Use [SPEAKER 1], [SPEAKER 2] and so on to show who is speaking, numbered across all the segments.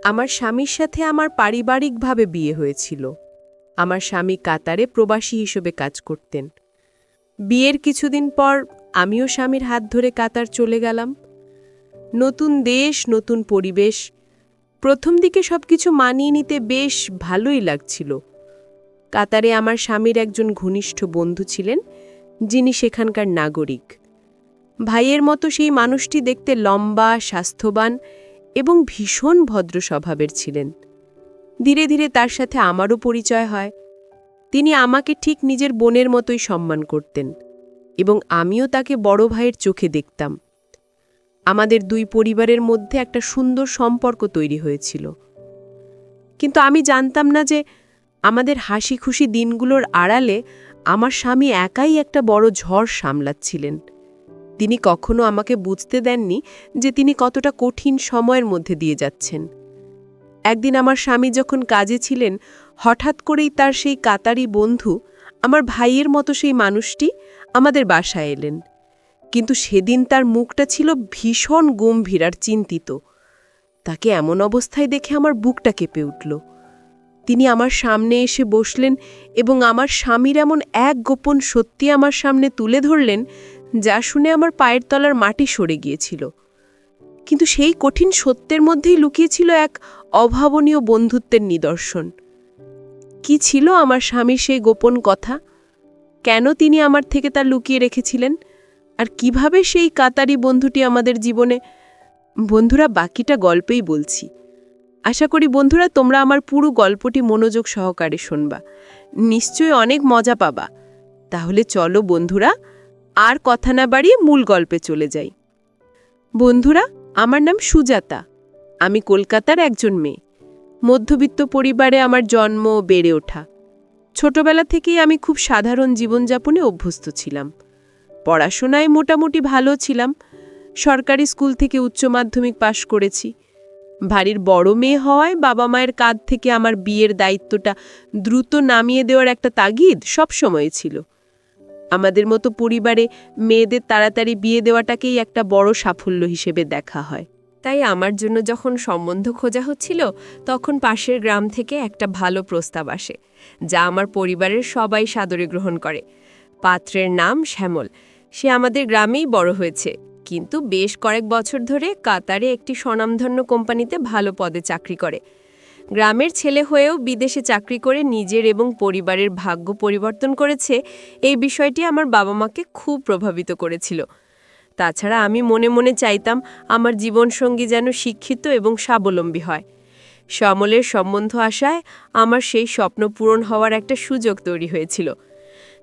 [SPEAKER 1] আমার স্বামীর সাথে আমার পারিবারিকভাবে বিয়ে হয়েছিল। আমার স্বামী কাতারে প্রবাসী হিসেবে কাজ করতেন। বিয়ের কিছুদিন পর আমিও স্বামীর হাত ধরে কাতার চলে গেলাম। নতুন দেশ, নতুন পরিবেশ। প্রথম দিকে সবকিছু মানিয়ে নিতে বেশ ভালোই লাগছিল। কাতারে আমার স্বামীর একজন ঘনিষ্ঠ বন্ধু ছিলেন, যিনি সেখানকার নাগরিক। ভাইয়ের মতো সেই মানুষটি দেখতে লম্বা, স্বাস্থ্যবান এবং ভীষণ ভদ্র স্বভাবের ছিলেন। ধীরে ধীরে তার সাথে আমারও পরিচয় হয়। তিনি আমাকে ঠিক নিজের বোনের মতোই সম্মান করতেন এবং আমিও তাকে বড় ভাইয়ের চোখে দেখতাম। আমাদের দুই পরিবারের মধ্যে একটা সুন্দর সম্পর্ক তৈরি হয়েছিল। কিন্তু আমি জানতাম না যে আমাদের হাসি খুশি দিনগুলোর আড়ালে আমার স্বামী একাই একটা বড় ঝড় সামলাচ্ছিলেন। তিনি কখনো আমাকে বুঝতে দেননি যে তিনি কতটা কঠিন সময়ের মধ্যে দিয়ে যাচ্ছেন। একদিন আমার স্বামী যখন কাজে ছিলেন, হঠাৎ করেই তার সেই কাতারি বন্ধু, আমার ভাইয়ের মতো সেই মানুষটি আমাদের বাসায় এলেন। কিন্তু সেদিন তার মুখটা ছিল ভীষণ গম্ভীর আর চিন্তিত। তাকে এমন অবস্থায় দেখে আমার বুকটা কেঁপে উঠল। তিনি আমার সামনে এসে বসলেন এবং আমার স্বামীর এমন এক গোপন সত্যি আমার সামনে তুলে ধরলেন, যা শুনে আমার পায়ের তলার মাটি সরে গিয়েছিল। কিন্তু সেই কঠিন সত্যের মধ্যেই লুকিয়েছিল এক অভাবনীয় বন্ধুত্বের নিদর্শন। কি ছিল আমার স্বামীর সেই গোপন কথা? কেন তিনি আমার থেকে তা লুকিয়ে রেখেছিলেন? আর কিভাবে সেই কাতারি বন্ধুটি আমাদের জীবনে? বন্ধুরা, বাকিটা গল্পেই বলছি। আশা করি বন্ধুরা তোমরা আমার পুরো গল্পটি মনোযোগ সহকারে শুনবা। নিশ্চয়ই অনেক মজা পাবা। তাহলে চলো বন্ধুরা, আর কথা না বাড়িয়ে মূল গল্পে চলে যাই। বন্ধুরা, আমার নাম সুজাতা। আমি কলকাতার একজন মেয়ে। মধ্যবিত্ত পরিবারে আমার জন্ম, বেড়ে ওঠা। ছোটবেলা থেকেই আমি খুব সাধারণ জীবনযাপনে অভ্যস্ত ছিলাম। পড়াশোনায় মোটামুটি ভালো ছিলাম। সরকারি স্কুল থেকে উচ্চ মাধ্যমিক পাশ করেছি। বাড়ির বড় মেয়ে হওয়ায় বাবা মায়ের কাঁধ থেকে আমার বিয়ের দায়িত্বটা দ্রুত নামিয়ে দেওয়ার একটা তাগিদ সবসময় ছিল। আমাদের মতো পরিবারে মেয়েদের তাড়াতাড়ি বিয়ে দেওয়াটাকেই একটা বড় সাফল্য হিসেবে দেখা হয়। তাই আমার জন্য যখন সম্বন্ধ খোঁজা হচ্ছিল, তখন পাশের গ্রাম থেকে একটা ভালো প্রস্তাব আসে, যা আমার পরিবারের সবাই সাদরে গ্রহণ করে। পাত্রের নাম শ্যামল। সে আমাদের গ্রামেই বড় হয়েছে, কিন্তু বেশ কয়েক বছর ধরে কাতারে একটি স্বনামধন্য কোম্পানিতে ভালো পদে চাকরি করে। গ্রামের ছেলে হয়েও বিদেশে চাকরি করে নিজের এবং পরিবারের ভাগ্য পরিবর্তন করেছে, এই বিষয়টি আমার বাবা মাকে খুব প্রভাবিত করেছিল। তাছাড়া আমি মনে মনে চাইতাম আমার জীবনসঙ্গী যেন শিক্ষিত এবং স্বাবলম্বী হয়। শ্যামলের সম্বন্ধ আসায় আমার সেই স্বপ্ন পূরণ হওয়ার একটা সুযোগ তৈরি হয়েছিল।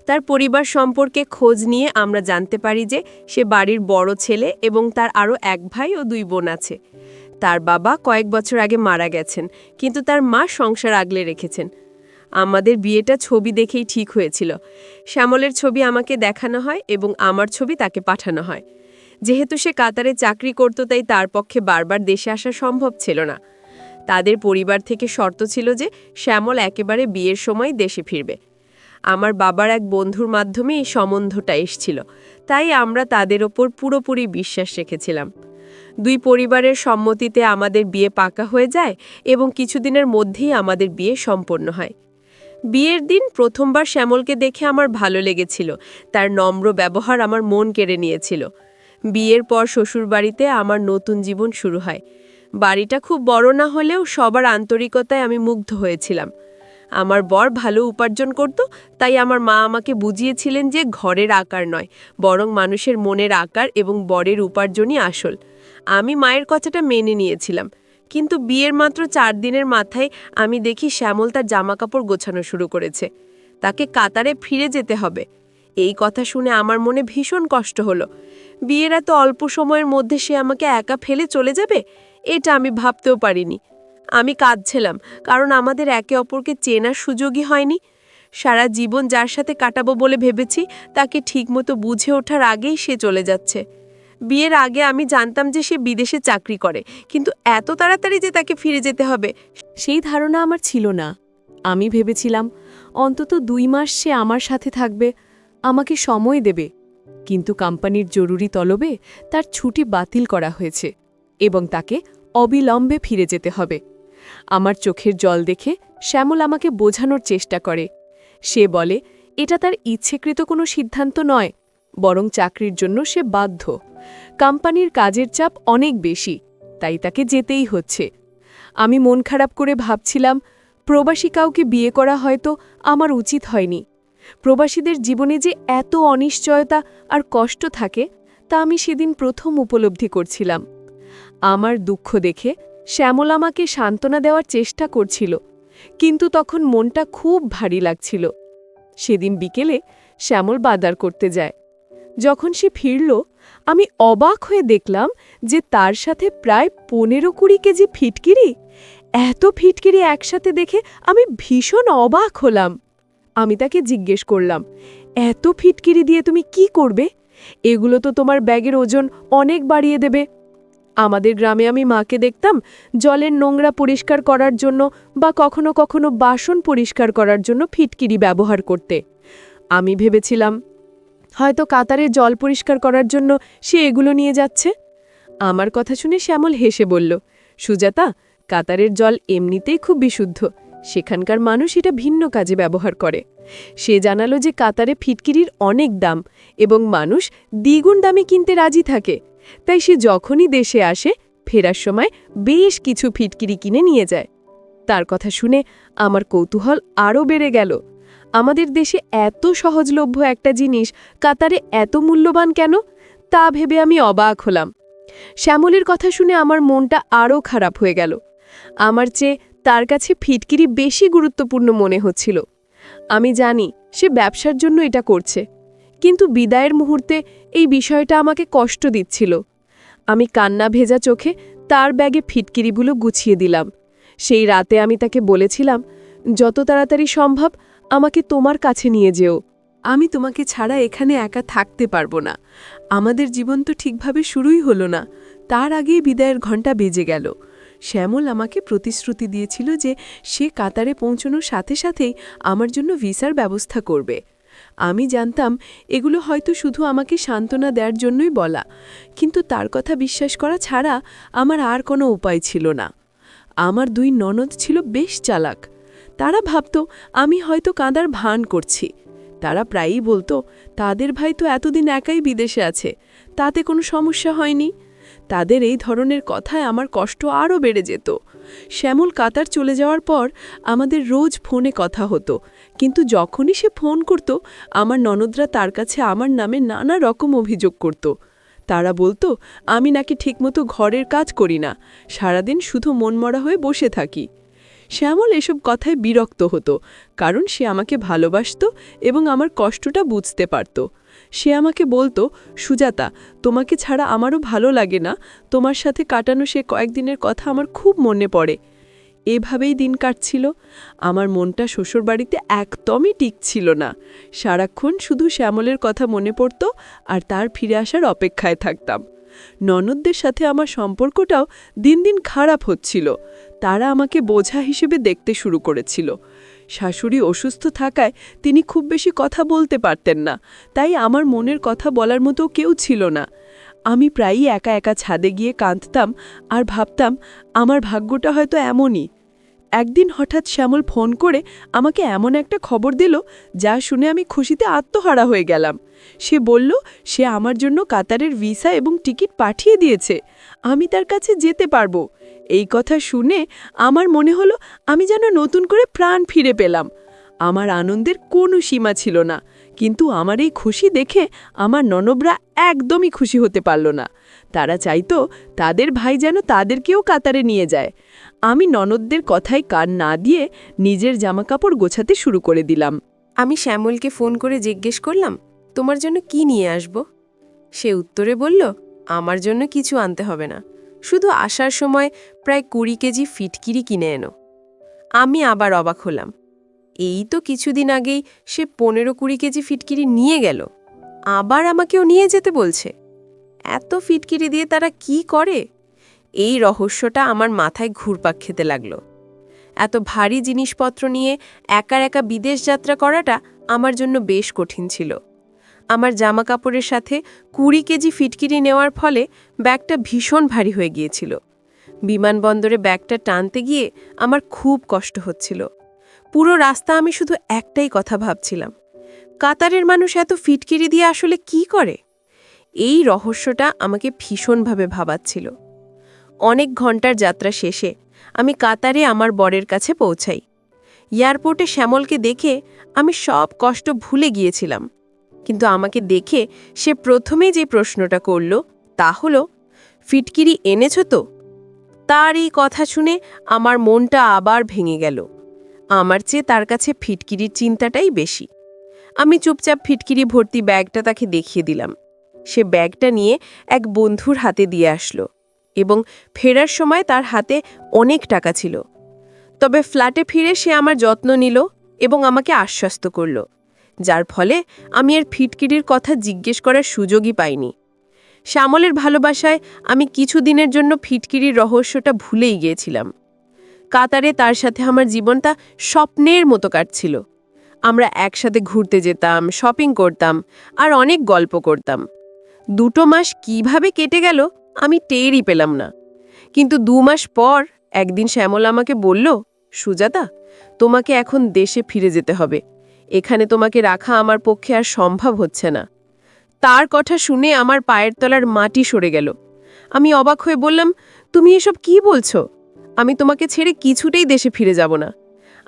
[SPEAKER 1] তার পরিবার সম্পর্কে খোঁজ নিয়ে আমরা জানতে পারি যে সে বাড়ির বড় ছেলে এবং তার আরও এক ভাই ও দুই বোন আছে। তার বাবা কয়েক বছর আগে মারা গেছেন, কিন্তু তার মা সংসার আগলে রেখেছেন। আমাদের বিয়েটা ছবি দেখেই ঠিক হয়েছিল। শ্যামলের ছবি আমাকে দেখানো হয় এবং আমার ছবি তাকে পাঠানো হয়। যেহেতু সে কাতারে চাকরি করত, তাই তার পক্ষে বারবার দেশে আসা সম্ভব ছিল না। তাদের পরিবার থেকে শর্ত ছিল যে শ্যামল একেবারে বিয়ের সময় দেশে ফিরবে। আমার বাবার এক বন্ধুর মাধ্যমে এই সম্বন্ধটা এসেছিল, তাই আমরা তাদের ওপর পুরোপুরি বিশ্বাস রেখেছিলাম। দুই পরিবারের সম্মতিতে আমাদের বিয়ে পাকা হয়ে যায় এবং কিছুদিনের মধ্যেই আমাদের বিয়ে সম্পন্ন হয়। বিয়ের দিন প্রথমবার শ্যামলকে দেখে আমার ভালো লেগেছিল। তার নম্র ব্যবহার আমার মন কেড়ে নিয়েছিল। বিয়ের পর শ্বশুরবাড়িতে আমার নতুন জীবন শুরু হয়। বাড়িটা খুব বড় না হলেও সবার আন্তরিকতায় আমি মুগ্ধ হয়েছিলাম। আমার বর ভালো উপার্জন করত, তাই আমার মা আমাকে বুঝিয়েছিলেন যে ঘরের আকার নয়, বরং মানুষের মনের আকার এবং বরের উপার্জনই আসল। আমি মায়ের কথাটা মেনে নিয়েছিলাম। কিন্তু বিয়ের মাত্র 4 দিনের মাথায় আমি দেখি শ্যামল তার জামাকাপড় গোছানো শুরু করেছে। তাকে কাতারে ফিরে যেতে হবে। এই কথা শুনে আমার মনে ভীষণ কষ্ট হলো। বিয়ের এত অল্প সময়ের মধ্যে সে আমাকে একা ফেলে চলে যাবে, এটা আমি ভাবতেও পারিনি। আমি কাঁদছিলাম, কারণ আমাদের একে অপরকে চেনার সুযোগই হয়নি। সারা জীবন যার সাথে কাটাবো বলে ভেবেছি, তাকে ঠিকমতো বুঝে ওঠার আগেই সে চলে যাচ্ছে। বিয়ের আগে আমি জানতাম যে সে বিদেশে চাকরি করে, কিন্তু এত তাড়াতাড়ি যে তাকে ফিরে যেতে হবে,
[SPEAKER 2] সেই ধারণা আমার ছিল না। আমি ভেবেছিলাম অন্তত 2 মাস সে আমার সাথে থাকবে, আমাকে সময় দেবে। কিন্তু কোম্পানির জরুরি তলবে তার ছুটি বাতিল করা হয়েছে এবং তাকে অবিলম্বে ফিরে যেতে হবে। আমার চোখের জল দেখে শ্যামল আমাকে বোঝানোর চেষ্টা করে। সে বলে এটা তার ইচ্ছেকৃত কোনো সিদ্ধান্ত নয়, বরং চাকরির জন্য সে বাধ্য। কোম্পানির কাজের চাপ অনেক বেশি, তাই তাকে যেতেই হচ্ছে। আমি মন খারাপ করে ভাবছিলাম, প্রবাসী কাউকে বিয়ে করা হয়তো আমার উচিত হয়নি। প্রবাসীদের জীবনে যে এত অনিশ্চয়তা আর কষ্ট থাকে তা আমি সেদিন প্রথম উপলব্ধি করছিলাম। আমার দুঃখ দেখে শ্যামল আমাকে সান্ত্বনা দেওয়ার চেষ্টা করছিল, কিন্তু তখন মনটা খুব ভারী লাগছিল। সেদিন বিকেলে শ্যামল বাজার করতে যায়। যখন সে ফিরল, আমি অবাক হয়ে দেখলাম যে তার সাথে প্রায় 15-20 কেজি ফিটকিরি। এত ফিটকিরি একসাথে দেখে আমি ভীষণ অবাক হলাম। আমি তাকে জিজ্ঞেস করলাম, এত ফিটকিরি দিয়ে তুমি কি করবে? এগুলো তো তোমার ব্যাগের ওজন অনেক বাড়িয়ে দেবে। আমাদের গ্রামে আমি মাকে দেখতাম জলের নোংরা পরিষ্কার করার জন্য বা কখনো কখনো বাসন পরিষ্কার করার জন্য ফিটকিরি ব্যবহার করতে। আমি ভেবেছিলাম হয়তো কাতারের জল পরিষ্কার করার জন্য সে এগুলো নিয়ে যাচ্ছে। আমার কথা শুনে শ্যামল হেসে বলল, সুজাতা, কাতারের জল এমনিতেই খুব বিশুদ্ধ, সেখানকার মানুষ এটা ভিন্ন কাজে ব্যবহার করে। সে জানালো যে কাতারে ফিটকিরির অনেক দাম এবং মানুষ দ্বিগুণ দামে কিনতে রাজি থাকে, তাই সে যখনই দেশে আসে ফেরার সময় বেশ কিছু ফিটকিরি কিনে নিয়ে যায়। তার কথা শুনে আমার কৌতূহল আরও বেড়ে গেল। আমাদের দেশে এত সহজলভ্য একটা জিনিস কাতারে এত মূল্যবান কেন, তা ভেবে আমি অবাক হলাম। শ্যামলের কথা শুনে আমার মনটা আরও খারাপ হয়ে গেল। আমার চেয়ে তার কাছে ফিটকিরি বেশি গুরুত্বপূর্ণ মনে হচ্ছিল। আমি জানি সে ব্যবসার জন্য এটা করছে, কিন্তু বিদায়ের মুহূর্তে এই বিষয়টা আমাকে কষ্ট দিচ্ছিল। আমি কান্না ভেজা চোখে তার ব্যাগে ফিটকিরিগুলো গুছিয়ে দিলাম। সেই রাতে আমি তাকে বলেছিলাম, যত তাড়াতাড়ি সম্ভব আমাকে তোমার কাছে নিয়ে যেও। আমি তোমাকে ছাড়া এখানে একা থাকতে পারবো না। আমাদের জীবন তো ঠিকভাবে শুরুই হলো না, তার আগেই বিদায়ের ঘণ্টা বেজে গেল। শ্যামল আমাকে প্রতিশ্রুতি দিয়েছিল যে সে কাতারে পৌঁছানোর সাথে সাথেই আমার জন্য ভিসার ব্যবস্থা করবে। আমি জানতাম এগুলো হয়তো শুধু আমাকে সান্ত্বনা দেওয়ার জন্যই বলা, কিন্তু তার কথা বিশ্বাস করা ছাড়া আমার আর কোনো উপায় ছিল না। আমার 2 ননদ ছিল বেশ চালাক। তারা ভাবত আমি হয়তো কাঁদার ভান করছি। তারা প্রায়ই বলতো তাদের ভাই তো এতদিন একাই বিদেশে আছে, তাতে কোনো সমস্যা হয়নি। তাদের এই ধরনের কথায় আমার কষ্ট আরও বেড়ে যেত। শ্যামল কাতার চলে যাওয়ার পর আমাদের রোজ ফোনে কথা হতো, কিন্তু যখনই সে ফোন করত আমার ননদরা তার কাছে আমার নামে নানা রকম অভিযোগ করত। তারা বলতো আমি নাকি ঠিকমতো ঘরের কাজ করি না, সারাদিন শুধু মনমরা হয়ে বসে থাকি। শ্যামল এসব কথায় বিরক্ত হতো, কারণ সে আমাকে ভালোবাসত এবং আমার কষ্টটা বুঝতে পারত। সে আমাকে বলতো, সুজাতা, তোমাকে ছাড়া আমারও ভালো লাগে না, তোমার সাথে কাটানো সে কয়েকদিনের কথা আমার খুব মনে পড়ে। এভাবেই দিন কাটছিল। আমার মনটা শ্বশুরবাড়িতে একদমই টিকছিল না। সারাক্ষণ শুধু শ্যামলের কথা মনে পড়ত আর তার ফিরে আসার অপেক্ষায় থাকতাম। ননদদের সাথে আমার সম্পর্কটাও দিন দিন খারাপ হচ্ছিল। তারা আমাকে বোঝা হিসেবে দেখতে শুরু করেছিল। শাশুড়ি অসুস্থ থাকায় তিনি খুব বেশি কথা বলতে পারতেন না, তাই আমার মনের কথা বলার মতো কেউ ছিল না। আমি প্রায়ই একা একা ছাদে গিয়ে কাঁদতাম আর ভাবতাম আমার ভাগ্যটা হয়তো এমনই। একদিন হঠাৎ শ্যামল ফোন করে আমাকে এমন একটা খবর দিল যা শুনে আমি খুশিতে আত্মহারা হয়ে গেলাম। সে বলল সে আমার জন্য কাতারের ভিসা এবং টিকিট পাঠিয়ে দিয়েছে, আমি তার কাছে যেতে পারবো। এই কথা শুনে আমার মনে হলো আমি যেন নতুন করে প্রাণ ফিরে পেলাম। আমার আনন্দের কোনো সীমা ছিল না, কিন্তু আমার এই খুশি দেখে আমার ননদরা একদমই খুশি হতে পারল না। তারা চাইতো তাদের ভাই যেন তাদেরকেও কাতারে নিয়ে যায়। আমি ননদদের কথায় কান না দিয়ে নিজের জামাকাপড় গোছাতে শুরু করে দিলাম।
[SPEAKER 1] আমি শ্যামলকে ফোন করে জিজ্ঞেস করলাম, তোমার জন্য কি নিয়ে আসব? সে উত্তরে বলল, আমার জন্য কিছু আনতে হবে না, শুধু আসার সময় প্রায় 20 কেজি ফিটকিরি কিনে এনো। আমি আবার অবাক হলাম। এই তো কিছুদিন আগেই সে 15-20 কেজি ফিটকিরি নিয়ে গেল, আবার আমাকেও নিয়ে যেতে বলছে। এত ফিটকিরি দিয়ে তারা কি করে? এই রহস্যটা আমার মাথায় ঘুরপাক খেতে লাগলো। এত ভারী জিনিসপত্র নিয়ে একা একা বিদেশ যাত্রা করাটা আমার জন্য বেশ কঠিন ছিল। আমার জামা কাপড়ের সাথে 20 কেজি ফিটকিরি নেওয়ার ফলে ব্যাগটা ভীষণ ভারী হয়ে গিয়েছিল। বিমানবন্দরে ব্যাগটা টানতে গিয়ে আমার খুব কষ্ট হচ্ছিল। পুরো রাস্তা আমি শুধু একটাই কথা ভাবছিলাম, কাতারের মানুষ এত ফিটকিরি দিয়ে আসলে কি করে? এই রহস্যটা আমাকে ভীষণভাবে ভাবাচ্ছিল। অনেক ঘন্টার যাত্রা শেষে আমি কাতারে আমার বরের কাছে পৌঁছাই। এয়ারপোর্টে শ্যামলকে দেখে আমি সব কষ্ট ভুলে গিয়েছিলাম, কিন্তু আমাকে দেখে সে প্রথমেই যে প্রশ্নটা করল তা হলো, ফিটকিরি এনেছ তো? তার এই কথা শুনে আমার মনটা আবার ভেঙে গেল। আমার চেয়ে তার কাছে ফিটকিরির চিন্তাটাই বেশি। আমি চুপচাপ ফিটকিরি ভর্তি ব্যাগটা তাকে দেখিয়ে দিলাম। সে ব্যাগটা নিয়ে এক বন্ধুর হাতে দিয়ে আসলো এবং ফেরার সময় তার হাতে অনেক টাকা ছিল। তবে ফ্ল্যাটে ফিরে সে আমার যত্ন নিল এবং আমাকে আশ্বস্ত করল, যার ফলে আমি আর ফিটকিরির কথা জিজ্ঞেস করার সুযোগই পাইনি। শ্যামলের ভালোবাসায় আমি কিছুদিনের জন্য ফিটকিরির রহস্যটা ভুলেই গিয়েছিলাম। কাতারে তার সাথে আমার জীবনটা স্বপ্নের মতো কাটছিল। আমরা একসাথে ঘুরতে যেতাম, শপিং করতাম আর অনেক গল্প করতাম। 2 মাস কিভাবে কেটে গেল আমি টেরই পেলাম না। কিন্তু 2 মাস পর একদিন শ্যামল আমাকে বলল, সুজাতা, তোমাকে এখন দেশে ফিরে যেতে হবে। এখানে তোমাকে রাখা আমার পক্ষে আর সম্ভব হচ্ছে না। তার কথা শুনে আমার পায়ের তলার মাটি সরে গেল। আমি অবাক হয়ে বললাম, তুমি এসব কি বলছো? আমি তোমাকে ছেড়ে কিছুতেই দেশে ফিরে যাব না।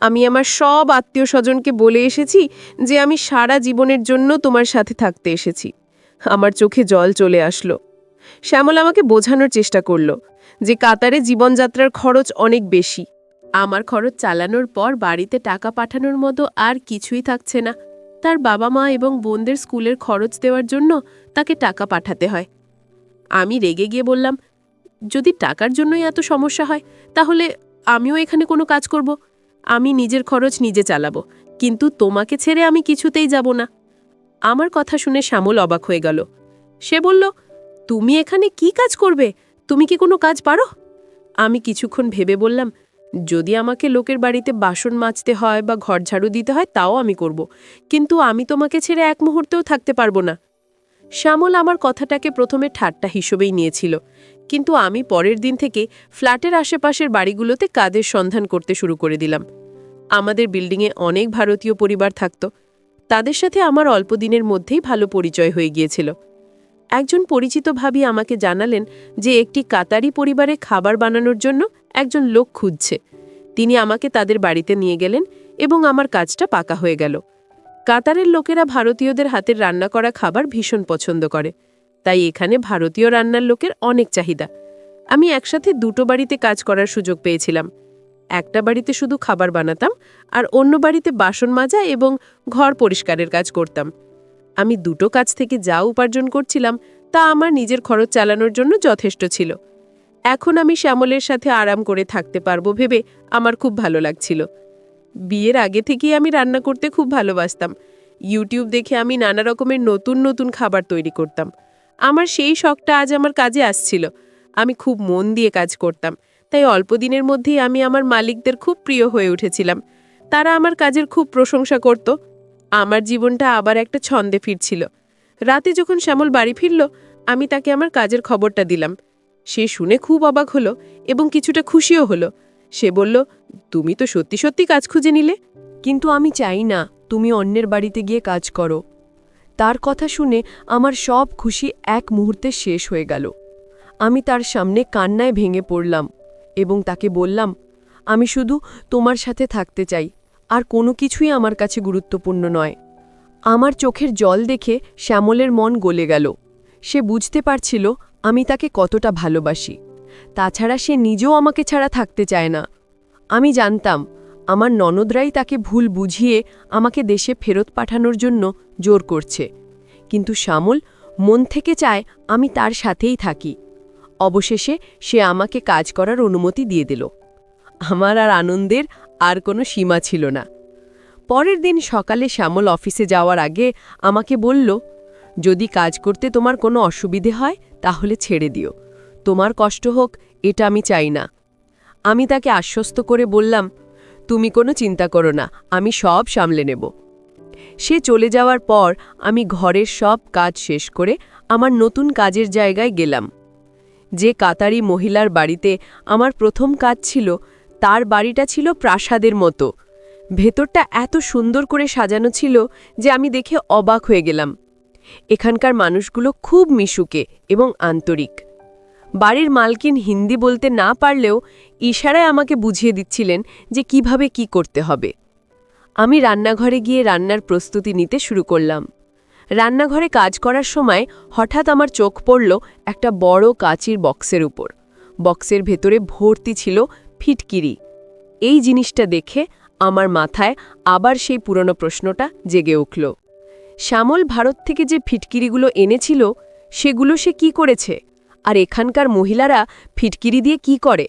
[SPEAKER 1] আমি আমার সব আত্মীয় স্বজনকে বলে এসেছি যে আমি সারা জীবনের জন্য তোমার সাথে থাকতে এসেছি। আমার চোখে জল চলে আসলো। শ্যামল আমাকে বোঝানোর চেষ্টা করল যে কাতারে জীবনযাত্রার খরচ অনেক বেশি। আমার খরচ চালানোর পর বাড়িতে টাকা পাঠানোর মতো আর কিছুই থাকছে না। তার বাবা মা এবং বোনদের স্কুলের খরচ দেওয়ার জন্য তাকে টাকা পাঠাতে হয়। আমি রেগে গিয়ে বললাম, যদি টাকার জন্যই এত সমস্যা হয় তাহলে আমিও এখানে কোনো কাজ করব। আমি নিজের খরচ নিজে চালাবো, কিন্তু তোমাকে ছেড়ে আমি কিছুতেই যাব না। আমার কথা শুনে শ্যামল অবাক হয়ে গেল। সে বলল, তুমি এখানে কি কাজ করবে? তুমি কি কোনো কাজ পারো? আমি কিছুক্ষণ ভেবে বললাম, যদি আমাকে লোকের বাড়িতে বাসন মাজতে হয় বা ঘর ঝাড়ু দিতে হয় তাও আমি করব, কিন্তু আমি তোমাকে ছেড়ে এক মুহূর্তেও থাকতে পারবো না। শ্যামল আমার কথাটাকে প্রথমে ঠাট্টা হিসেবেই নিয়েছিল, কিন্তু আমি পরের দিন থেকে ফ্ল্যাটের আশেপাশের বাড়িগুলোতে কাজের সন্ধান করতে শুরু করে দিলাম। আমাদের বিল্ডিংয়ে অনেক ভারতীয় পরিবার থাকত। তাদের সাথে আমার অল্প দিনের মধ্যেই ভালো পরিচয় হয়ে গিয়েছিল। একজন পরিচিত ভাবী আমাকে জানালেন যে একটি কাতারি পরিবারে খাবার বানানোর জন্য একজন লোক খুঁজছে। তিনি আমাকে তাদের বাড়িতে নিয়ে গেলেন এবং আমার কাজটা পাকা হয়ে গেল। কাতারের লোকেরা ভারতীয়দের হাতের রান্না করা খাবার ভীষণ পছন্দ করে, তাই এখানে ভারতীয় রান্নার লোকের অনেক চাহিদা। আমি একসাথে 2টো বাড়িতে কাজ করার সুযোগ পেয়েছিলাম। একটা বাড়িতে শুধু খাবার বানাতাম আর অন্য বাড়িতে বাসন মাজা এবং ঘর পরিষ্কারের কাজ করতাম। আমি 2টো কাজ থেকে যা উপার্জন করছিলাম তা আমার নিজের খরচ চালানোর জন্য যথেষ্ট ছিল। এখন আমি শ্যামলের সাথে আরাম করে থাকতে পারবো ভেবে আমার খুব ভালো লাগছিল। বিয়ের আগে থেকেই আমি রান্না করতে খুব ভালোবাসতাম। ইউটিউব দেখে আমি নানা রকমের নতুন নতুন খাবার তৈরি করতাম। আমার সেই শখটা আজ আমার কাজে আসছিল। আমি খুব মন দিয়ে কাজ করতাম, তাই অল্প দিনের মধ্যেই আমি আমার মালিকদের খুব প্রিয় হয়ে উঠেছিলাম। তারা আমার কাজের খুব প্রশংসা করত। আমার জীবনটা আবার একটা ছন্দে ফিরছিল। রাতে যখন শ্যামল বাড়ি ফিরল, আমি তাকে আমার কাজের খবরটা দিলাম। সে শুনে খুব অবাক হলো এবং কিছুটা খুশিও হলো। সে বলল, তুমি তো সত্যি সত্যি কাজ খুঁজে নিলে।
[SPEAKER 2] কিন্তু আমি চাই না তুমি অন্যের বাড়িতে গিয়ে কাজ করো। তার কথা শুনে আমার সব খুশি এক মুহূর্তে শেষ হয়ে গেল। আমি তার সামনে কান্নায় ভেঙে পড়লাম এবং তাকে বললাম, আমি শুধু তোমার সাথে থাকতে চাই, আর কোনো কিছুই আমার কাছে গুরুত্বপূর্ণ নয়। আমার চোখের জল দেখে শ্যামলের মন গলে গেল। সে বুঝতে পারছিল আমি তাকে কতটা ভালোবাসি। তাছাড়া সে নিজেও আমাকে ছাড়া থাকতে চায় না। আমি জানতাম আমার ননদরাই তাকে ভুল বুঝিয়ে আমাকে দেশে ফেরত পাঠানোর জন্য জোর করছে, কিন্তু শ্যামল মন থেকে চায় আমি তার সাথেই থাকি। অবশেষে সে আমাকে কাজ করার অনুমতি দিয়ে দিল। আমার আর আনন্দের আর কোনো সীমা ছিল না। পরের দিন সকালে শ্যামল অফিসে যাওয়ার আগে আমাকে বলল, যদি কাজ করতে তোমার কোনো অসুবিধে হয় তাহলে ছেড়ে দিও, তোমার কষ্ট হোক এটা আমি চাই না। আমি তাকে আশ্বস্ত করে বললাম, তুমি কোনো চিন্তা করো না, আমি সব সামলে নেব। সে চলে যাওয়ার পর আমি ঘরের সব কাজ শেষ করে আমার নতুন কাজের জায়গায় গেলাম। যে কাতারি মহিলার বাড়িতে আমার প্রথম কাজ ছিল তার বাড়িটা ছিল প্রাসাদের মতো। ভেতরটা এত সুন্দর করে সাজানো ছিল যে আমি দেখে অবাক হয়ে গেলাম। এখানকার মানুষগুলো খুব মিশুকে এবং আন্তরিক। বাড়ির মালকিন হিন্দি বলতে না পারলেও ইশারায় আমাকে বুঝিয়ে দিচ্ছিলেন যে কিভাবে কি করতে হবে। আমি রান্নাঘরে গিয়ে রান্নার প্রস্তুতি নিতে শুরু করলাম। রান্নাঘরে কাজ করার সময় হঠাৎ আমার চোখ পড়ল একটা বড় কাঁচির বক্সের উপর। বক্সের ভেতরে ভর্তি ছিল ফিটকিরি। এই জিনিসটা দেখে আমার মাথায় আবার সেই পুরনো প্রশ্নটা জেগে উঠল। শ্যামল ভারত থেকে যে ফিটকিরিগুলো এনেছিল সেগুলো সে কি করেছে, আর এখানকার মহিলারা ফিটকিরি দিয়ে কি করে?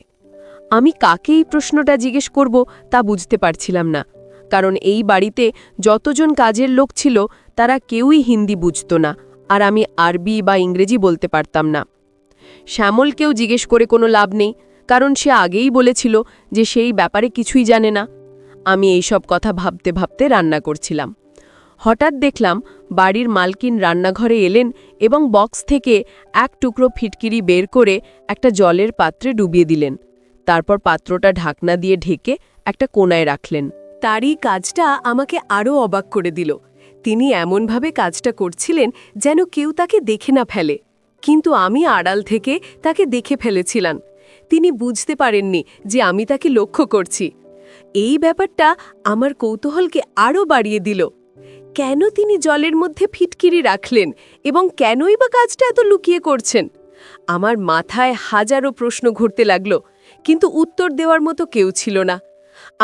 [SPEAKER 2] আমি কাকে এই প্রশ্নটা জিজ্ঞেস করব তা বুঝতে পারছিলাম না, কারণ এই বাড়িতে যতজন কাজের লোক ছিল তারা কেউই হিন্দি বুঝত না, আর আমি আরবি বা ইংরেজি বলতে পারতাম না। শ্যামলকেও জিজ্ঞেস করে কোনো লাভ নেই, কারণ সে আগেই বলেছিল যে সেই ব্যাপারে কিছুই জানে না। আমি এই সব কথা ভাবতে ভাবতে রান্না করছিলাম। হঠাৎ দেখলাম বাড়ির মালকিন রান্নাঘরে এলেন এবং বক্স থেকে এক টুকরো ফিটকিরি বের করে একটা জলের পাত্রে ডুবিয়ে দিলেন। তারপর পাত্রটা ঢাকনা দিয়ে ঢেকে একটা কোণায় রাখলেন।
[SPEAKER 1] তারই কাজটা আমাকে আরও অবাক করে দিল। তিনি এমনভাবে কাজটা করছিলেন যেন কেউ তাকে দেখে না ফেলে, কিন্তু আমি আড়াল থেকে তাকে দেখে ফেলেছিলাম। তিনি বুঝতে পারেননি যে আমি তাকে লক্ষ্য করছি। এই ব্যাপারটা আমার কৌতূহলকে আরও বাড়িয়ে দিল। কেন তিনি জলের মধ্যে ফিটকিরি রাখলেন এবং কেনই বা কাজটা এত লুকিয়ে করছেন? আমার মাথায় হাজারো প্রশ্ন ঘুরতে লাগল, কিন্তু উত্তর দেওয়ার মতো কেউ ছিল না।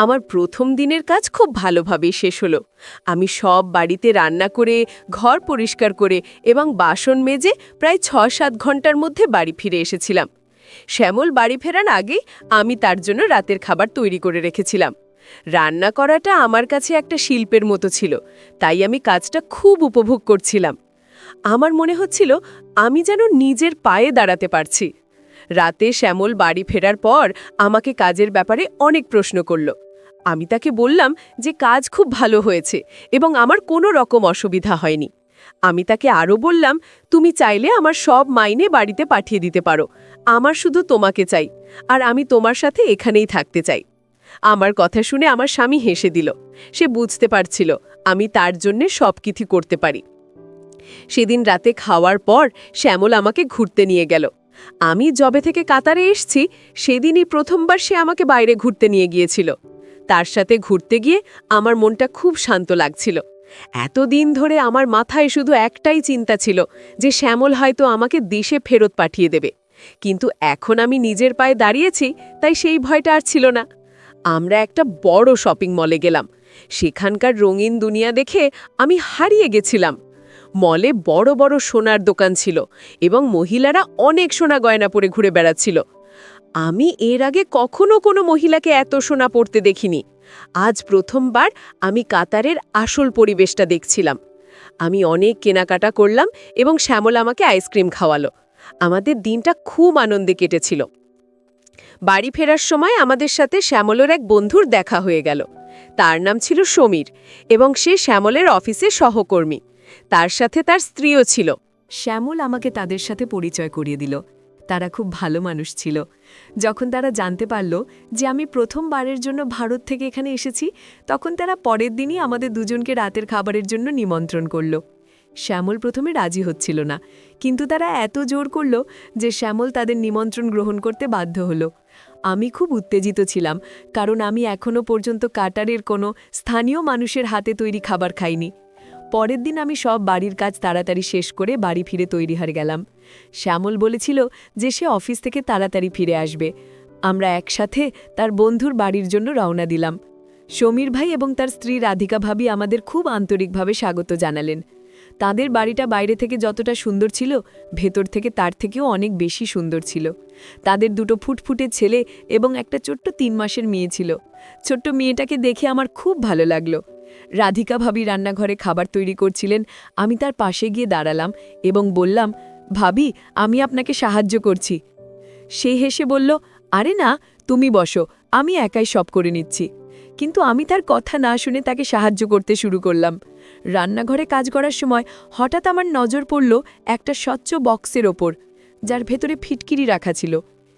[SPEAKER 1] আমার প্রথম দিনের কাজ খুব ভালোভাবেই শেষ হলো। আমি সব বাড়িতে রান্না করে, ঘর পরিষ্কার করে এবং বাসন মেজে প্রায় ৬-৭ ঘন্টার মধ্যে বাড়ি ফিরে এসেছিলাম। শ্যামল বাড়ি ফেরার আগেই আমি তার জন্য রাতের খাবার তৈরি করে রেখেছিলাম। রান্না করাটা আমার কাছে একটা শিল্পের মতো ছিল, তাই আমি কাজটা খুব উপভোগ করছিলাম। আমার মনে হচ্ছিল আমি যেন নিজের পায়ে দাঁড়াতে পারছি। রাতে শ্যামল বাড়ি ফেরার পর আমাকে কাজের ব্যাপারে অনেক প্রশ্ন করল। আমি তাকে বললাম যে কাজ খুব ভালো হয়েছে এবং আমার কোনো রকম অসুবিধা হয়নি। আমি তাকে আরও বললাম, তুমি চাইলে আমার সব মাইনে বাড়িতে পাঠিয়ে দিতে পারো, আমার শুধু তোমাকে চাই, আর আমি তোমার সাথে এখানেই থাকতে চাই। আমার কথা শুনে আমার স্বামী হেসে দিল। সে বুঝতে পারছিল আমি তার জন্যে সব কিছু করতে পারি। সেদিন রাতে খাওয়ার পর শ্যামল আমাকে ঘুরতে নিয়ে গেল। আমি যবে থেকে কাতারে এসছি সেদিনই প্রথমবার সে আমাকে বাইরে ঘুরতে নিয়ে গিয়েছিল। তার সাথে ঘুরতে গিয়ে আমার মনটা খুব শান্ত লাগছিল। এতদিন ধরে আমার মাথায় শুধু একটাই চিন্তা ছিল যে শ্যামল হয়তো আমাকে দেশে ফেরত পাঠিয়ে দেবে, কিন্তু এখন আমি নিজের পায়ে দাঁড়িয়েছি, তাই সেই ভয়টা আর ছিল না। আমরা একটা বড় শপিং মলে গেলাম। সেখানকার রঙিন দুনিয়া দেখে আমি হারিয়ে গেছিলাম। মলে বড় বড় সোনার দোকান ছিল এবং মহিলারা অনেক সোনা গয়না পরে ঘুরে বেড়াচ্ছিল। আমি এর আগে কখনো কোনো মহিলাকে এত সোনা পরতে দেখিনি। আজ প্রথমবার আমি কাতারের আসল পরিবেশটা দেখছিলাম। আমি অনেক কেনাকাটা করলাম এবং শ্যামল আমাকে আইসক্রিম খাওয়ালো। আমাদের দিনটা খুব আনন্দে কেটেছিল। বাড়ি ফেরার সময় আমাদের সাথে শ্যামলের এক বন্ধুর দেখা হয়ে গেল। তার নাম ছিল সমীর এবং সে শ্যামলের অফিসের সহকর্মী। তার সাথে তার স্ত্রীও ছিল।
[SPEAKER 2] শ্যামল আমাকে তাদের সাথে পরিচয় করিয়ে দিল। তারা খুব ভালো মানুষ ছিল। যখন তারা জানতে পারল যে আমি প্রথমবারের জন্য ভারত থেকে এখানে এসেছি, তখন তারা পরের দিনই আমাদের দুজনকে রাতের খাবারের জন্য নিমন্ত্রণ করল। শ্যামল প্রথমে রাজি হচ্ছিল না, কিন্তু তারা এত জোর করল যে শ্যামল তাদের নিমন্ত্রণ গ্রহণ করতে বাধ্য হলো। আমি খুব উত্তেজিত ছিলাম, কারণ আমি এখনও পর্যন্ত কাটারের কোনো স্থানীয় মানুষের হাতে তৈরি খাবার খাইনি। পরের দিন আমি সব বাড়ির কাজ তাড়াতাড়ি শেষ করে বাড়ি ফিরে তৈরি হয়ে গেলাম। শ্যামল বলেছিল যে সে অফিস থেকে তাড়াতাড়ি ফিরে আসবে। আমরা একসাথে তার বন্ধুর বাড়ির জন্য রওনা দিলাম। সমীর ভাই এবং তার স্ত্রী রাধিকা ভাবি আমাদের খুব আন্তরিকভাবে স্বাগত জানালেন। তাদের বাড়িটা বাইরে থেকে যতটা সুন্দর ছিল, ভেতর থেকে তার থেকেও অনেক বেশি সুন্দর ছিল। তাদের দুটো ফুটফুটে ছেলে এবং একটা ছোট্ট ৩ মাসের মেয়ে ছিল। ছোট্ট মেয়েটাকে দেখে আমার খুব ভালো লাগলো। রাধিকা ভাবি রান্নাঘরে খাবার তৈরি করছিলেন। আমি তার পাশে গিয়ে দাঁড়ালাম এবং বললাম, ভাবি, আমি আপনাকে সাহায্য করছি। সে হেসে বলল, আরে না, তুমি বসো, আমি একাই সব করে নিচ্ছি। কিন্তু আমি তার কথা না শুনে তাকে সাহায্য করতে শুরু করলাম। রান্নাঘরে কাজ করার সময় হঠাৎ আমার নজর পড়ল একটা স্বচ্ছ বক্সের ওপর। যার ভেতরে ফিটকিরি রাখা ছিল।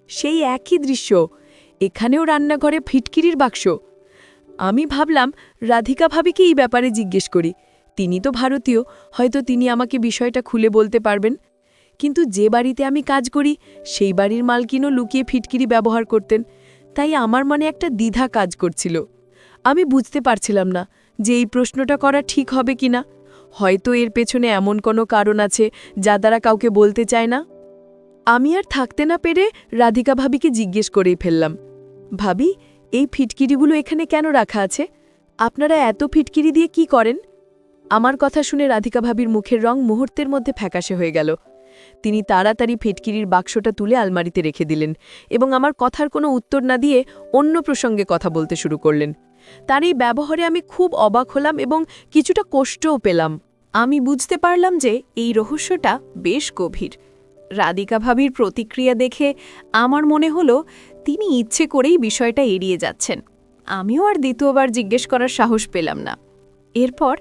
[SPEAKER 2] সেই একই দৃশ্য, এখানেও রান্নাঘরে ফিটকিরির বাক্স। আমি ভাবলাম রাধিকা ভাবিকে এই ব্যাপারে জিজ্ঞেস করি। তিনি তো ভারতীয়, হয়তো তিনি আমাকে বিষয়টা খুলে বলতে পারবেন। কিন্তু যে বাড়িতে আমি কাজ করি সেই বাড়ির মালকিনও লুকিয়ে ফিটকিরি ব্যবহার করতেন, তাই আমার মনে একটা দ্বিধা কাজ করছিল। আমি বুঝতে পারছিলাম না যে এই প্রশ্নটা করা ঠিক হবে কিনা। হয়তো এর পেছনে এমন কোনো কারণ আছে যা দ্বারা কাউকে বলতে চায় না। আমি আর থাকতে না পেরে রাধিকা ভাবিকে জিজ্ঞেস করেই ফেললাম, ভাবি, এই ফিটকিরিগুলো এখানে কেন রাখা আছে? আপনারা এত ফিটকিরি দিয়ে কি করেন? আমার কথা শুনে রাধিকা ভাবির মুখের রং মুহূর্তের মধ্যে ফ্যাকাশে হয়ে গেল। তিনি তাড়াতাড়ি ফিটকিরির বাক্সটা তুলে আলমারিতে রেখে দিলেন এবং আমার কথার কোনো উত্তর না দিয়ে অন্য প্রসঙ্গে কথা বলতে শুরু করলেন। তার এই ব্যবহারে আমি খুব অবাক হলাম এবং কিছুটা কষ্টও পেলাম। আমি বুঝতে পারলাম যে এই রহস্যটা বেশ গভীর। রাধিকা ভাবির প্রতিক্রিয়া দেখে আমার মনে হলো তিনি ইচ্ছে করেই বিষয়টা এড়িয়ে যাচ্ছেন। আমিও আর দ্বিতীয়বার জিজ্ঞেস করার সাহস পেলাম না। এরপর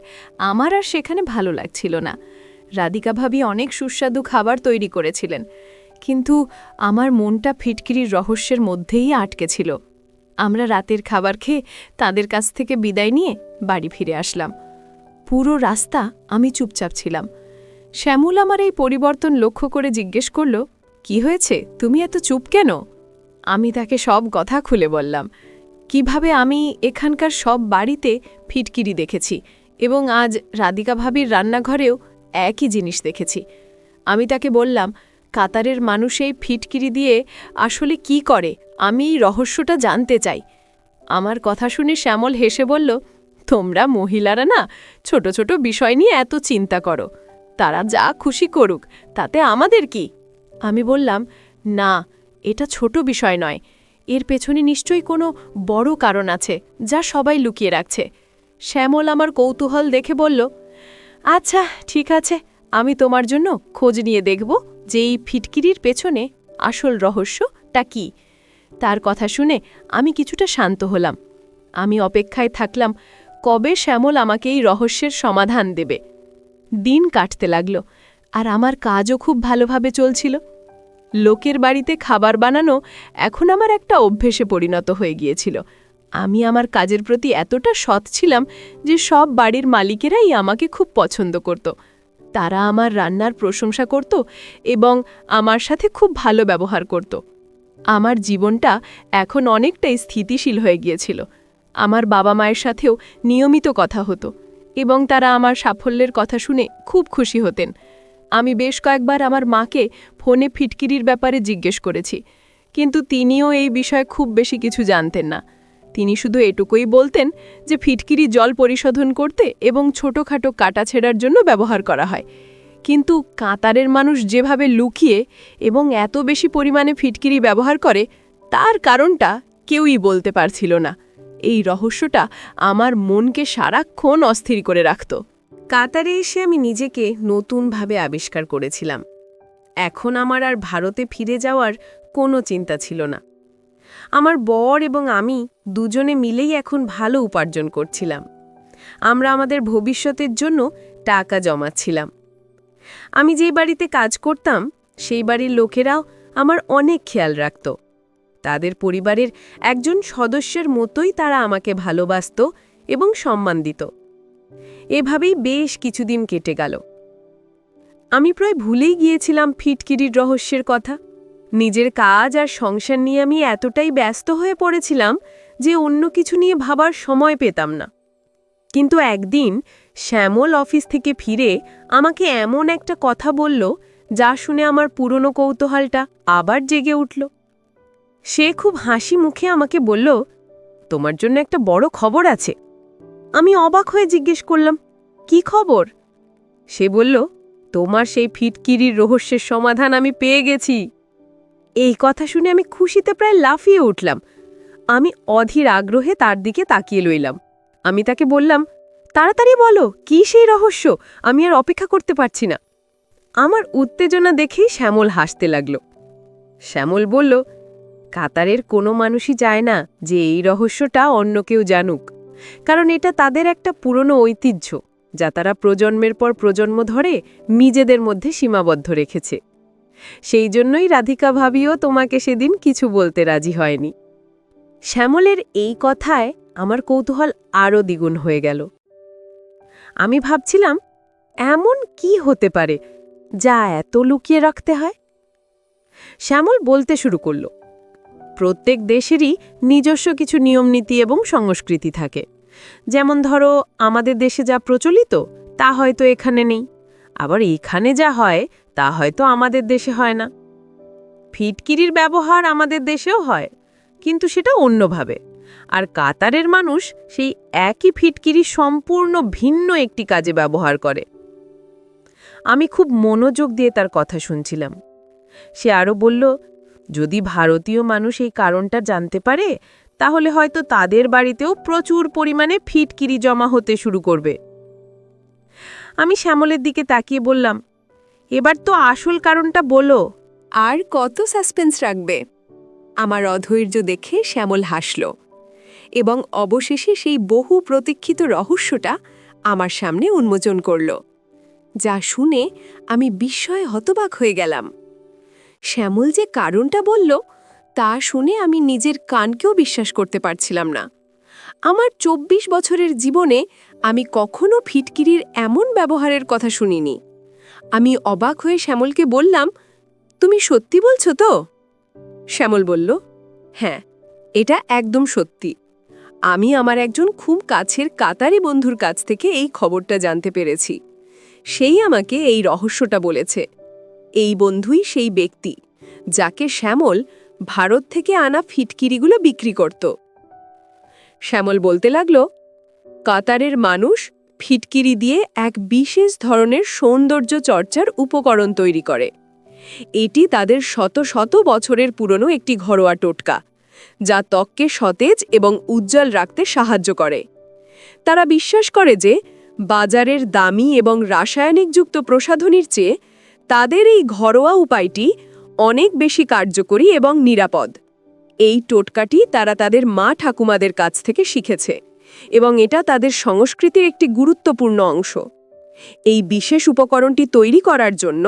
[SPEAKER 2] আমার আর সেখানে ভালো লাগছিল না। রাধিকা ভাবি অনেক সুস্বাদু খাবার তৈরি করেছিলেন, কিন্তু আমার মনটা ফিটকিরির রহস্যের মধ্যেই আটকে ছিল। আমরা রাতের খাবার খেয়ে তাদের কাছ থেকে বিদায় নিয়ে বাড়ি ফিরে আসলাম। পুরো রাস্তা আমি চুপচাপ ছিলাম। শ্যামল আমার এই পরিবর্তন লক্ষ্য করে জিজ্ঞেস করল, কি হয়েছে, তুমি এত চুপ কেন? আমি তাকে সব কথা খুলে বললাম, কিভাবে আমি এখানকার সব বাড়িতে ফিটকিরি দেখেছি এবং আজ রাধিকা ভাবির রান্নাঘরেও একই জিনিস দেখেছি। আমি তাকে বললাম, কাতারের মানুষ এই ফিটকিরি দিয়ে আসলে কি করে, আমি এই রহস্যটা জানতে চাই। আমার কথা শুনে শ্যামল হেসে বলল, তোমরা মহিলারা না ছোট ছোট বিষয় নিয়ে এত চিন্তা করো, তারা যা খুশি করুক, তাতে আমাদের কি? আমি বললাম, না, এটা ছোট বিষয় নয়, এর পেছনে নিশ্চয়ই কোনো বড় কারণ আছে যা সবাই লুকিয়ে রাখছে। শ্যামল আমার কৌতূহল দেখে বলল, আচ্ছা ঠিক আছে, আমি তোমার জন্য খোঁজ নিয়ে দেখব যে এই ফিটকিরির পেছনে আসল রহস্যটা কি। তার কথা শুনে আমি কিছুটা শান্ত হলাম। আমি অপেক্ষায় থাকলাম কবে শ্যামল আমাকে এই রহস্যের সমাধান দেবে। দিন কাটতে লাগল, আর আমার কাজও খুব ভালোভাবে চলছিল। লোকের বাড়িতে খাবার বানানো এখন আমার একটা অভ্যেসে পরিণত হয়ে গিয়েছিল। আমি আমার কাজের প্রতি এতটা সৎ ছিলাম যে সব বাড়ির মালিকেরাই আমাকে খুব পছন্দ করত। তারা আমার রান্নার প্রশংসা করত এবং আমার সাথে খুব ভালো ব্যবহার করত। আমার জীবনটা এখন অনেকটাই স্থিতিশীল হয়ে গিয়েছিল। আমার বাবা মায়ের সাথেও নিয়মিত কথা হতো এবং তারা আমার সাফল্যের কথা শুনে খুব খুশি হতেন। আমি বেশ কয়েকবার আমার মাকে ফোনে ফিটকিরির ব্যাপারে জিজ্ঞেস করেছি, কিন্তু তিনিও এই বিষয়ে খুব বেশি কিছু জানতেন না। তিনি শুধু এটুকুই বলতেন যে ফিটকিরি জল পরিশোধন করতে এবং ছোটোখাটো কাটাছেঁড়ার জন্য ব্যবহার করা হয়। কিন্তু কাতারের মানুষ যেভাবে লুকিয়ে এবং এত বেশি পরিমাণে ফিটকিরি ব্যবহার করে, তার কারণটা কেউই বলতে পারছিল না। এই রহস্যটা আমার মনকে সারাক্ষণ অস্থির করে রাখত।
[SPEAKER 1] কাতারে এসে আমি নিজেকে নতুনভাবে আবিষ্কার করেছিলাম। এখন আমার আর ভারতে ফিরে যাওয়ার কোনো চিন্তা ছিল না। আমার বর এবং আমি দুজনে মিলেই এখন ভালো উপার্জন করছিলাম। আমরা আমাদের ভবিষ্যতের জন্য টাকা জমাচ্ছিলাম। আমি যেই বাড়িতে কাজ করতাম সেই বাড়ির লোকেরাও আমার অনেক খেয়াল রাখত। তাদের পরিবারের একজন সদস্যের মতোই তারা আমাকে ভালোবাসত এবং সম্মান দিত। এভাবেই বেশ কিছুদিন কেটে গেল। আমি প্রায় ভুলেই গিয়েছিলাম ফিটকিরির রহস্যের কথা। নিজের কাজ আর সংসার নিয়ে আমি এতটাই ব্যস্ত হয়ে পড়েছিলাম যে অন্য কিছু নিয়ে ভাবার সময় পেতাম না। কিন্তু একদিন শ্যামল অফিস থেকে ফিরে আমাকে এমন একটা কথা বলল যা শুনে আমার পুরনো কৌতূহলটা আবার জেগে উঠল। সে খুব হাসি মুখে আমাকে বলল, তোমার জন্য একটা বড় খবর আছে। আমি অবাক হয়ে জিজ্ঞেস করলাম, কি খবর? সে বলল, তোমার সেই ফিটকিরির রহস্যের সমাধান আমি পেয়ে গেছি। এই কথা শুনে আমি খুশিতে প্রায় লাফিয়ে উঠলাম। আমি অধীর আগ্রহে তার দিকে তাকিয়ে রইলাম। আমি তাকে বললাম, তাড়াতাড়ি বলো, কি সেই রহস্য? আমি আর অপেক্ষা করতে পারছি না। আমার উত্তেজনা দেখেই শ্যামল হাসতে লাগল। শ্যামল বলল, কাতারের কোনো মানুষই চায় না যে এই রহস্যটা অন্য কেউ জানুক, কারণ এটা তাদের একটা পুরনো ঐতিহ্য যা তারা প্রজন্মের পর প্রজন্ম ধরে নিজেদের মধ্যে সীমাবদ্ধ রেখেছে। সেই জন্যই রাধিকা ভাবিও তোমাকে সেদিন কিছু বলতে রাজি হয়নি। শ্যামলের এই কথায় আমার কৌতূহল আরও দ্বিগুণ হয়ে গেল। আমি ভাবছিলাম, এমন কি হতে পারে যা এত লুকিয়ে রাখতে হয়? শ্যামল বলতে শুরু করল, প্রত্যেক দেশেরই নিজস্ব কিছু নিয়মনীতি এবং সংস্কৃতি থাকে। যেমন ধরো, আমাদের দেশে যা প্রচলিত তা হয়তো এখানে নেই, আবার এখানে যা হয় তা হয়তো আমাদের দেশে হয় না। ফিটকিরির ব্যবহার আমাদের দেশেও হয়, কিন্তু সেটা অন্যভাবে। আর কাতারের মানুষ সেই একই ফিটকিরি সম্পূর্ণ ভিন্ন একটি কাজে ব্যবহার করে। আমি খুব মনোযোগ দিয়ে তার কথা শুনছিলাম। সে আরও বলল, যদি ভারতীয় মানুষ এই কারণটা জানতে পারে, তাহলে হয়তো তাদের বাড়িতেও প্রচুর পরিমাণে ফিটকিরি জমা হতে শুরু করবে। আমি শ্যামলের দিকে তাকিয়ে বললাম, এবার তো আসল কারণটা বলো।
[SPEAKER 2] আর কত সাসপেন্স রাখবে? আমার অধৈর্য দেখে শ্যামল হাসল এবং অবশেষে সেই বহু প্রতীক্ষিত রহস্যটা আমার সামনে উন্মোচন করল, যা শুনে আমি বিস্ময়ে হতবাক হয়ে গেলাম। শ্যামল যে কারণটা বলল, তা শুনে আমি নিজের কানকেও বিশ্বাস করতে পারছিলাম না। আমার ২৪ বছরের জীবনে আমি কখনো ফিটকিরির এমন ব্যবহারের কথা শুনিনি। আমি অবাক হয়ে শ্যামলকে বললাম, তুমি সত্যি বলছো তো? শ্যামল বলল, হ্যাঁ, এটা একদম সত্যি। আমি আমার একজন খুব কাছের কাতারি বন্ধুর কাছ থেকে এই খবরটা জানতে পেরেছি। সেই আমাকে এই রহস্যটা বলেছে। এই বন্ধুই সেই ব্যক্তি যাকে শ্যামল ভারত থেকে আনা ফিটকিরিগুলো বিক্রি করত। শ্যামল বলতে লাগল, কাতারের মানুষ ফিটকিরি দিয়ে এক বিশেষ ধরনের সৌন্দর্য চর্চার উপকরণ তৈরি করে। এটি তাদের শত শত বছরের পুরনো একটি ঘরোয়া টোটকা, যা ত্বককে সতেজ এবং উজ্জ্বল রাখতে সাহায্য করে। তারা বিশ্বাস করে যে বাজারের দামি এবং রাসায়নিকযুক্ত প্রসাধনীর চেয়ে তাদের এই ঘরোয়া উপায়টি অনেক বেশি কার্যকরী এবং নিরাপদ। এই টোটকাটি তারা তাদের মা ঠাকুমাদের কাছ থেকে শিখেছে এবং এটা তাদের সংস্কৃতির একটি গুরুত্বপূর্ণ অংশ। এই বিশেষ উপকরণটি তৈরি করার জন্য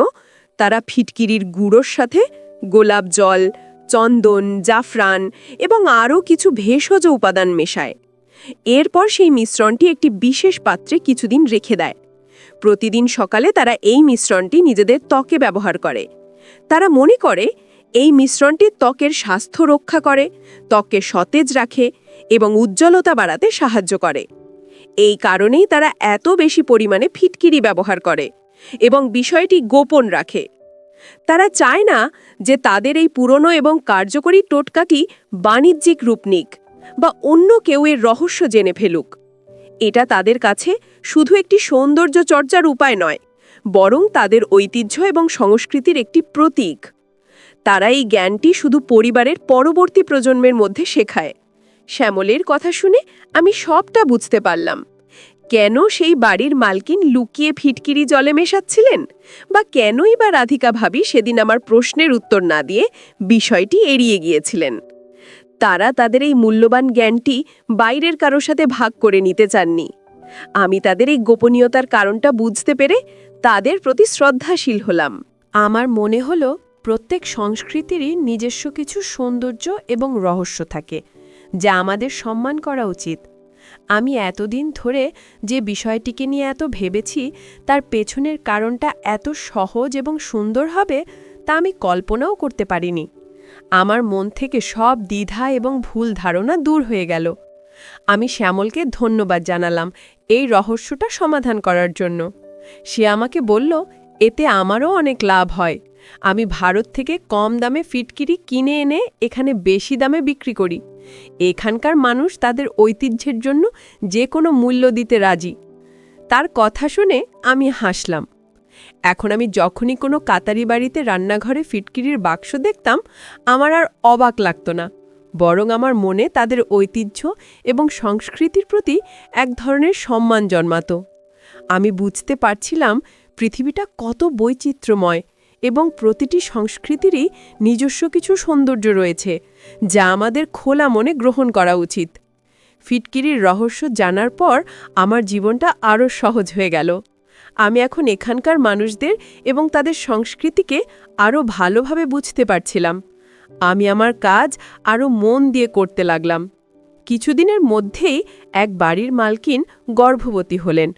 [SPEAKER 2] তারা ফিটকিরির গুঁড়োর সাথে গোলাপ জল, চন্দন, জাফরান এবং আরও কিছু ভেষজ উপাদান মেশায়। এরপর সেই মিশ্রণটি একটি বিশেষ পাত্রে কিছুদিন রেখে দেয়। প্রতিদিন সকালে তারা এই মিশ্রণটি নিজেদের ত্বকে ব্যবহার করে। তারা মনে করে এই মিশ্রণটি ত্বকের স্বাস্থ্য রক্ষা করে, ত্বককে সতেজ রাখে এবং উজ্জ্বলতা বাড়াতে সাহায্য করে। এই কারণেই তারা এত বেশি পরিমাণে ফিটকিরি ব্যবহার করে এবং বিষয়টি গোপন রাখে। তারা চায় না যে তাদের এই পুরনো এবং কার্যকরী টোটকাটি বাণিজ্যিক রূপ নিক বা অন্য কেউ এর রহস্য জেনে ফেলুক। এটা তাদের কাছে শুধু একটি সৌন্দর্য চর্চার উপায় নয়, বরং তাদের ঐতিহ্য এবং সংস্কৃতির একটি প্রতীক। তারা এই জ্ঞানটি শুধু পরিবারের পরবর্তী প্রজন্মের মধ্যে শেখায়। শ্যামলের কথা শুনে আমি সবটা বুঝতে পারলাম। কেন সেই বাড়ির মালকিন লুকিয়ে ফিটকিরি জলে মেশাচ্ছিলেন, বা কেনই বা রাধিকা ভাবি সেদিন আমার প্রশ্নের উত্তর না দিয়ে বিষয়টি এড়িয়ে গিয়েছিলেন। তারা তাদের এই মূল্যবান জ্ঞানটি বাইরের কারোর সাথে ভাগ করে নিতে চাননি। আমি তাদের এই গোপনীয়তার কারণটা বুঝতে পেরে তাদের প্রতি শ্রদ্ধাশীল হলাম।
[SPEAKER 1] আমার মনে হলো, প্রত্যেক সংস্কৃতিরই নিজস্ব কিছু সৌন্দর্য এবং রহস্য থাকে, যা আমাদের সম্মান করা উচিত। আমি এতদিন ধরে যে বিষয়টিকে নিয়ে এত ভেবেছি, তার পেছনের কারণটা এত সহজ এবং সুন্দর হবে তা আমি কল্পনাও করতে পারিনি। আমার মন থেকে সব দ্বিধা এবং ভুল ধারণা দূর হয়ে গেল। আমি শ্যামলকে ধন্যবাদ জানালাম এই রহস্যটা সমাধান করার জন্য। সে আমাকে বলল, এতে আমারও অনেক লাভ হয়। আমি ভারত থেকে কম দামে ফিটকিরি কিনে এনে এখানে বেশি দামে বিক্রি করি। এখানকার মানুষ তাদের ঐতিহ্যের জন্য যে কোনো মূল্য দিতে রাজি। তার কথা শুনে আমি হাসলাম। এখন আমি যখনই কোনো কাতারি বাড়িতে রান্নাঘরে ফিটকিরির বাক্স দেখতাম, আমার আর অবাক লাগতো না, বরং আমার মনে তাদের ঐতিহ্য এবং সংস্কৃতির প্রতি এক ধরনের সম্মান জন্মাতো। আমি বুঝতে পারছিলাম পৃথিবীটা কত বৈচিত্র্যময় এবং প্রতিটি সংস্কৃতিরই নিজস্ব কিছু সৌন্দর্য রয়েছে, যা আমাদের খোলা মনে গ্রহণ করা উচিত। ফিটকিরির রহস্য জানার পর আমার জীবনটা আরও সহজ হয়ে গেল। আমি এখন এখানকার মানুষদের এবং তাদের সংস্কৃতিকে আরও ভালোভাবে বুঝতে পারছিলাম। আমি আমার কাজ আরও মন দিয়ে করতে লাগলাম। কিছুদিনের মধ্যেই এক বাড়ির মালকিন গর্ভবতী হলেন।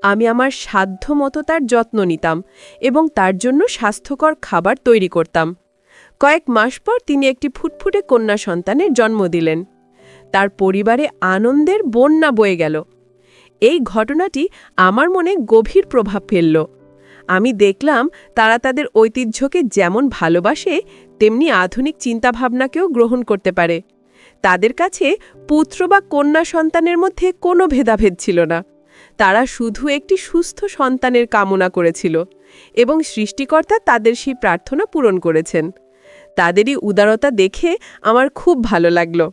[SPEAKER 1] আমি আমার সাধ্যমতো তার যত্ন নিতাম এবং তার জন্য স্বাস্থ্যকর খাবার তৈরি করতাম। কয়েক মাস পর তিনি একটি ফুটফুটে কন্যা সন্তানের জন্ম দিলেন। তার পরিবারে আনন্দের বন্যা বয়ে গেল। এই ঘটনাটি আমার মনে গভীর প্রভাব ফেলল। আমি দেখলাম তারা তাদের ঐতিহ্যকে যেমন ভালোবাসে তেমনি আধুনিক চিন্তাভাবনাকেও গ্রহণ করতে পারে। তাদের কাছে পুত্র বা কন্যা সন্তানের মধ্যে কোনো ভেদাভেদ ছিল না। তারা শুধু একটি সুস্থ সন্তানের কামনা করেছিল এবং সৃষ্টিকর্তা তাদের সেই প্রার্থনা পূরণ করেছেন। তাদেরই উদারতা দেখে আমার খুব ভালো লাগল।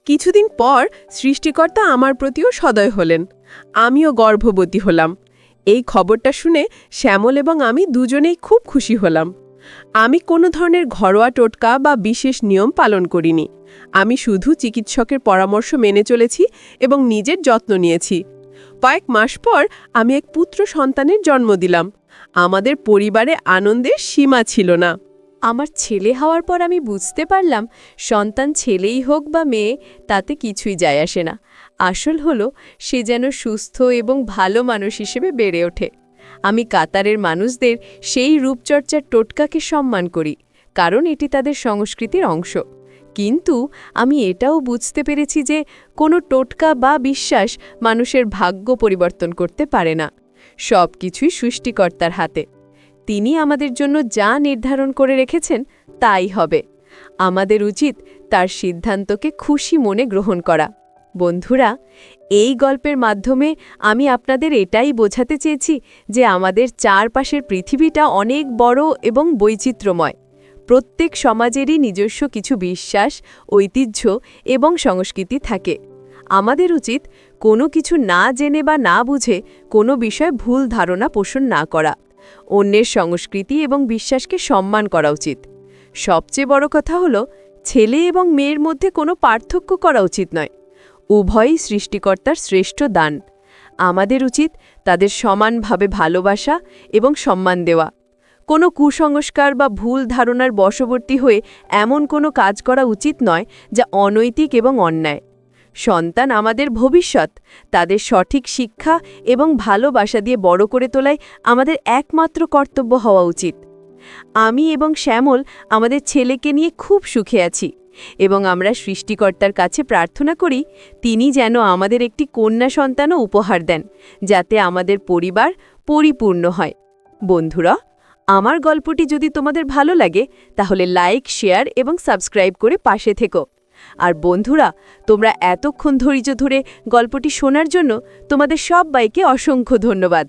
[SPEAKER 1] কিছুদিন পর সৃষ্টিকর্তা আমার প্রতিও সদয় হলেন। আমিও গর্ভবতী হলাম। এই খবরটা শুনে শ্যামল এবং আমি দুজনেই খুব খুশি হলাম। আমি কোনো ধরনের ঘরোয়া টোটকা বা বিশেষ নিয়ম পালন করিনি। আমি শুধু চিকিৎসকের পরামর্শ মেনে চলেছি এবং নিজের যত্ন নিয়েছি। কয়েক মাস পর আমি এক পুত্র সন্তানের জন্ম দিলাম। আমাদের পরিবারে আনন্দের সীমা ছিল না।
[SPEAKER 2] আমার ছেলে হওয়ার পর আমি বুঝতে পারলাম সন্তান ছেলেই হোক বা মেয়ে তাতে কিছুই যায় আসে না। আসল হলো সে যেন সুস্থ এবং ভালো মানুষ হিসেবে বেড়ে ওঠে। আমি কাতারের মানুষদের সেই রূপচর্চার টোটকাকে সম্মান করি, কারণ এটি তাদের সংস্কৃতির অংশ। কিন্তু আমি এটাও বুঝতে পেরেছি যে কোনো টোটকা বা বিশ্বাস মানুষের ভাগ্য পরিবর্তন করতে পারে না। সব কিছুই সৃষ্টিকর্তার হাতে। তিনি আমাদের জন্য যা নির্ধারণ করে রেখেছেন তাই হবে। আমাদের উচিত তার সিদ্ধান্তকে খুশি মনে গ্রহণ করা। বন্ধুরা, এই গল্পের মাধ্যমে আমি আপনাদের এটাই বোঝাতে চেয়েছি যে আমাদের চারপাশের পৃথিবীটা অনেক বড় এবং বৈচিত্র্যময়। প্রত্যেক সমাজেরই নিজস্ব কিছু বিশ্বাস, ঐতিহ্য এবং সংস্কৃতি থাকে। আমাদের উচিত কোনো কিছু না জেনে বা না বুঝে কোনো বিষয়ে ভুল ধারণা পোষণ না করা। অন্যের সংস্কৃতি এবং বিশ্বাসকে সম্মান করা উচিত। সবচেয়ে বড় কথা হলো ছেলে এবং মেয়ের মধ্যে কোনো পার্থক্য করা উচিত নয়। উভয়ই সৃষ্টিকর্তার শ্রেষ্ঠ দান। আমাদের উচিত তাদের সমানভাবে ভালোবাসা এবং সম্মান দেওয়া। কোনো কুসংস্কার বা ভুল ধারণার বশবর্তী হয়ে এমন কোনো কাজ করা উচিত নয় যা অনৈতিক এবং অন্যায়। সন্তান আমাদের ভবিষ্যৎ। তাদের সঠিক শিক্ষা এবং ভালোবাসা দিয়ে বড় করে তোলাই আমাদের একমাত্র কর্তব্য হওয়া উচিত। আমি এবং শ্যামল আমাদের ছেলেকে নিয়ে খুব সুখে আছি এবং আমরা সৃষ্টিকর্তার কাছে প্রার্থনা করি তিনি যেন আমাদের একটি কন্যা সন্তানও উপহার দেন, যাতে আমাদের পরিবার পরিপূর্ণ হয়। বন্ধুরা, আমার গল্পটি যদি তোমাদের ভালো লাগে তাহলে লাইক, শেয়ার এবং সাবস্ক্রাইব করে পাশে থেকো। আর বন্ধুরা, তোমরা এতক্ষণ ধৈর্য ধরে গল্পটি শোনার জন্য তোমাদের সবাইকে অসংখ্য ধন্যবাদ।